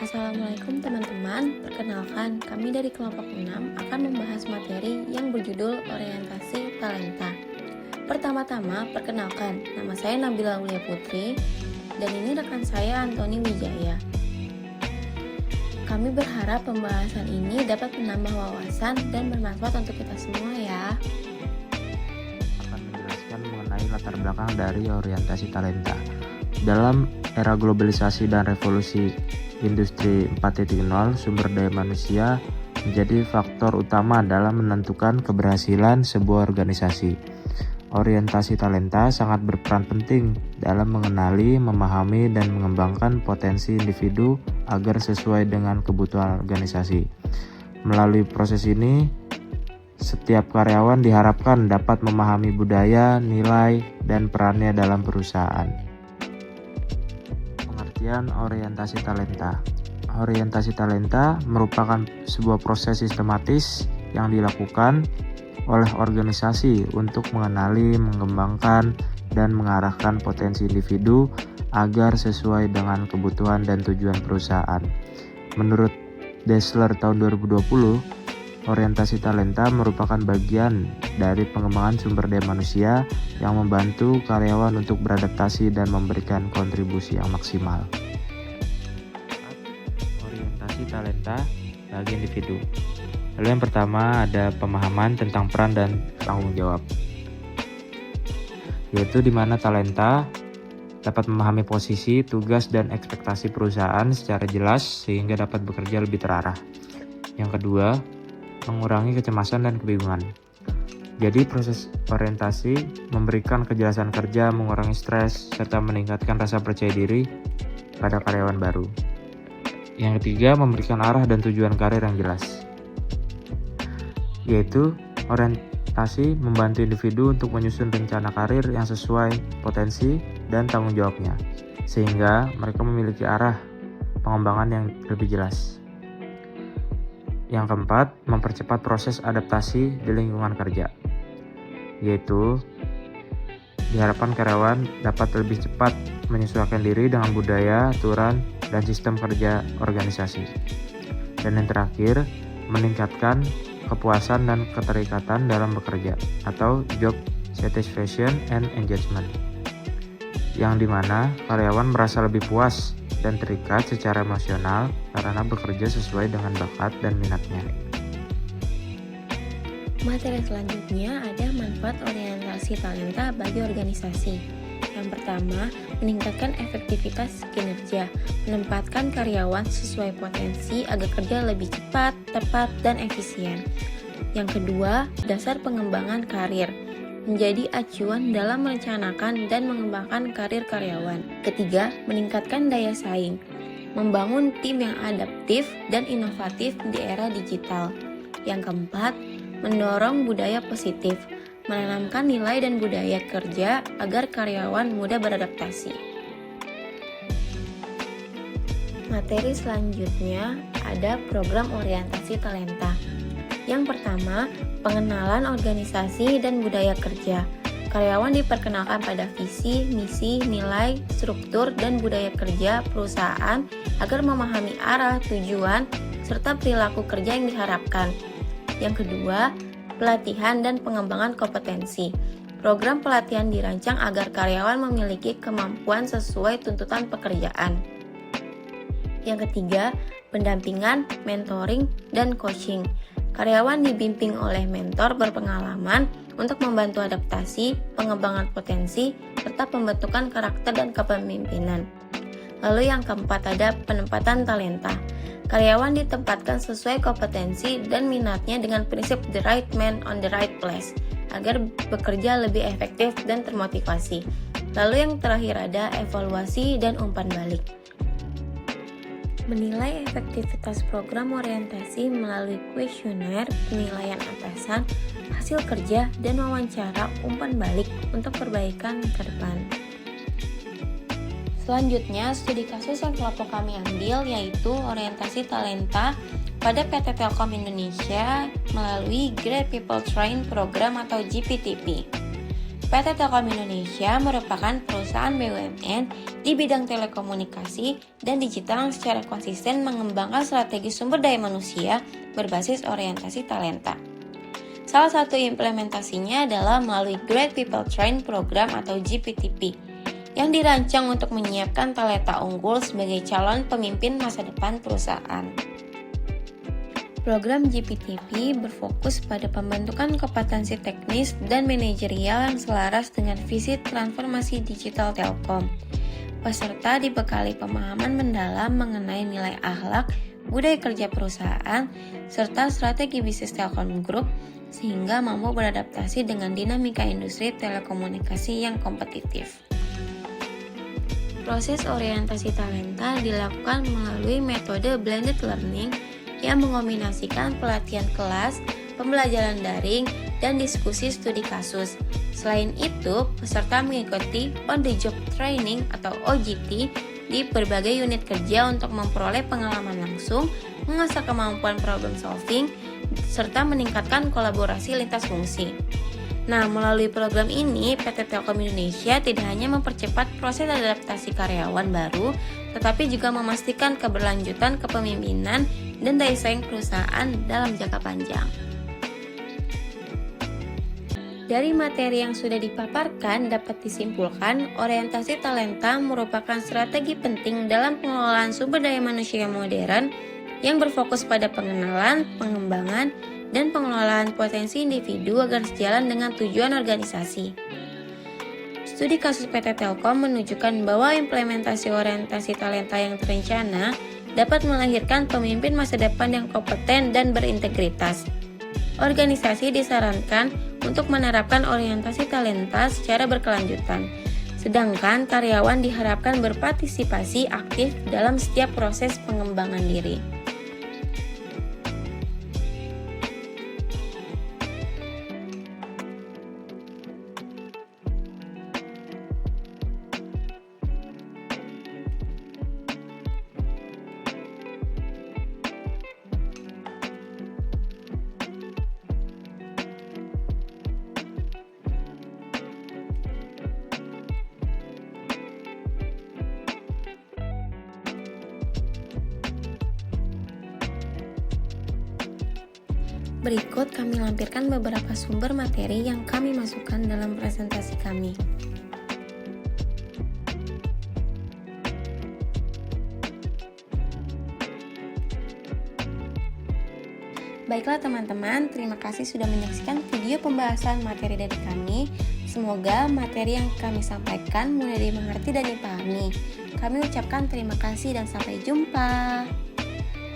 Assalamualaikum teman-teman, perkenalkan kami dari kelompok 6 akan membahas materi yang berjudul Orientasi Talenta. Pertama-tama, perkenalkan, nama saya Nabila Aulia Putri dan ini rekan saya Antoni Wijaya. Kami berharap pembahasan ini dapat menambah wawasan dan bermanfaat untuk kita semua ya. Akan menjelaskan mengenai latar belakang dari orientasi talenta. Dalam era globalisasi dan revolusi industri 4.0, sumber daya manusia menjadi faktor utama dalam menentukan keberhasilan sebuah organisasi. Orientasi talenta sangat berperan penting dalam mengenali, memahami, dan mengembangkan potensi individu agar sesuai dengan kebutuhan organisasi. Melalui proses ini, setiap karyawan diharapkan dapat memahami budaya, nilai, dan perannya dalam perusahaan. Pengertian orientasi talenta. Orientasi talenta merupakan sebuah proses sistematis yang dilakukan oleh organisasi untuk mengenali, mengembangkan, dan mengarahkan potensi individu agar sesuai dengan kebutuhan dan tujuan perusahaan. Menurut Dassler tahun 2020, orientasi talenta merupakan bagian dari pengembangan sumber daya manusia yang membantu karyawan untuk beradaptasi dan memberikan kontribusi yang maksimal. Orientasi talenta bagi individu. Lalu yang pertama ada pemahaman tentang peran dan tanggung jawab, yaitu di mana talenta dapat memahami posisi, tugas, dan ekspektasi perusahaan secara jelas sehingga dapat bekerja lebih terarah. Yang kedua, mengurangi kecemasan dan kebingungan. Jadi proses orientasi memberikan kejelasan kerja, mengurangi stres, serta meningkatkan rasa percaya diri pada karyawan baru. Yang ketiga, memberikan arah dan tujuan karir yang jelas, yaitu orientasi membantu individu untuk menyusun rencana karir yang sesuai potensi dan tanggung jawabnya, sehingga mereka memiliki arah pengembangan yang lebih jelas. Yang keempat, mempercepat proses adaptasi di lingkungan kerja, yaitu diharapkan karyawan dapat lebih cepat menyesuaikan diri dengan budaya, aturan, dan sistem kerja organisasi. Dan yang terakhir, meningkatkan kepuasan dan keterikatan dalam bekerja atau job satisfaction and engagement, yang dimana karyawan merasa lebih puas dan terikat secara emosional karena bekerja sesuai dengan bakat dan minatnya. Materi selanjutnya ada manfaat orientasi talenta bagi organisasi. Yang pertama, meningkatkan efektivitas kinerja, menempatkan karyawan sesuai potensi agar kerja lebih cepat, tepat, dan efisien. Yang kedua, dasar pengembangan karir, menjadi acuan dalam merencanakan dan mengembangkan karir karyawan. Ketiga, meningkatkan daya saing, membangun tim yang adaptif dan inovatif di era digital. Yang keempat, mendorong budaya positif, menanamkan nilai dan budaya kerja agar karyawan mudah beradaptasi. Materi selanjutnya ada program orientasi talenta. Yang pertama, pengenalan organisasi dan budaya kerja. Karyawan diperkenalkan pada visi, misi, nilai, struktur, dan budaya kerja perusahaan agar memahami arah, tujuan, serta perilaku kerja yang diharapkan. Yang kedua, pelatihan dan pengembangan kompetensi. Program pelatihan dirancang agar karyawan memiliki kemampuan sesuai tuntutan pekerjaan. Yang ketiga, pendampingan, mentoring, dan coaching. Karyawan dibimbing oleh mentor berpengalaman untuk membantu adaptasi, pengembangan potensi, serta pembentukan karakter dan kepemimpinan. Lalu yang keempat ada penempatan talenta. Karyawan ditempatkan sesuai kompetensi dan minatnya dengan prinsip the right man on the right place agar bekerja lebih efektif dan termotivasi. Lalu yang terakhir ada evaluasi dan umpan balik. Menilai efektivitas program orientasi melalui kuesioner, penilaian atasan, hasil kerja, dan wawancara umpan balik untuk perbaikan ke depan. Selanjutnya, studi kasus yang kelompok kami ambil yaitu orientasi talenta pada PT Telkom Indonesia melalui Great People Train Program atau GPTP. PT Telkom Indonesia merupakan perusahaan BUMN di bidang telekomunikasi dan digital yang secara konsisten mengembangkan strategi sumber daya manusia berbasis orientasi talenta. Salah satu implementasinya adalah melalui Great People Train Program atau GPTP, yang dirancang untuk menyiapkan talenta unggul sebagai calon pemimpin masa depan perusahaan. Program GPTP berfokus pada pembentukan kompetensi teknis dan manajerial yang selaras dengan visi transformasi digital Telkom. Peserta dibekali pemahaman mendalam mengenai nilai akhlak, budaya kerja perusahaan, serta strategi bisnis Telkom Group sehingga mampu beradaptasi dengan dinamika industri telekomunikasi yang kompetitif. Proses orientasi talenta dilakukan melalui metode blended learning yang mengombinasikan pelatihan kelas, pembelajaran daring, dan diskusi studi kasus. Selain itu, peserta mengikuti on-the-job training atau OJT di berbagai unit kerja untuk memperoleh pengalaman langsung, mengasah kemampuan problem solving, serta meningkatkan kolaborasi lintas fungsi. Nah, melalui program ini, PT Telkom Indonesia tidak hanya mempercepat proses adaptasi karyawan baru, tetapi juga memastikan keberlanjutan kepemimpinan dan daya saing perusahaan dalam jangka panjang. Dari materi yang sudah dipaparkan dapat disimpulkan, orientasi talenta merupakan strategi penting dalam pengelolaan sumber daya manusia modern yang berfokus pada pengenalan, pengembangan, dan pengelolaan potensi individu agar sejalan dengan tujuan organisasi. Studi kasus PT Telkom menunjukkan bahwa implementasi orientasi talenta yang terencana dapat melahirkan pemimpin masa depan yang kompeten dan berintegritas. Organisasi disarankan untuk menerapkan orientasi talenta secara berkelanjutan, sedangkan karyawan diharapkan berpartisipasi aktif dalam setiap proses pengembangan diri. Berikut kami lampirkan beberapa sumber materi yang kami masukkan dalam presentasi kami. Baiklah teman-teman, terima kasih sudah menyaksikan video pembahasan materi dari kami. Semoga materi yang kami sampaikan mudah dimengerti dan dipahami. Kami ucapkan terima kasih dan sampai jumpa.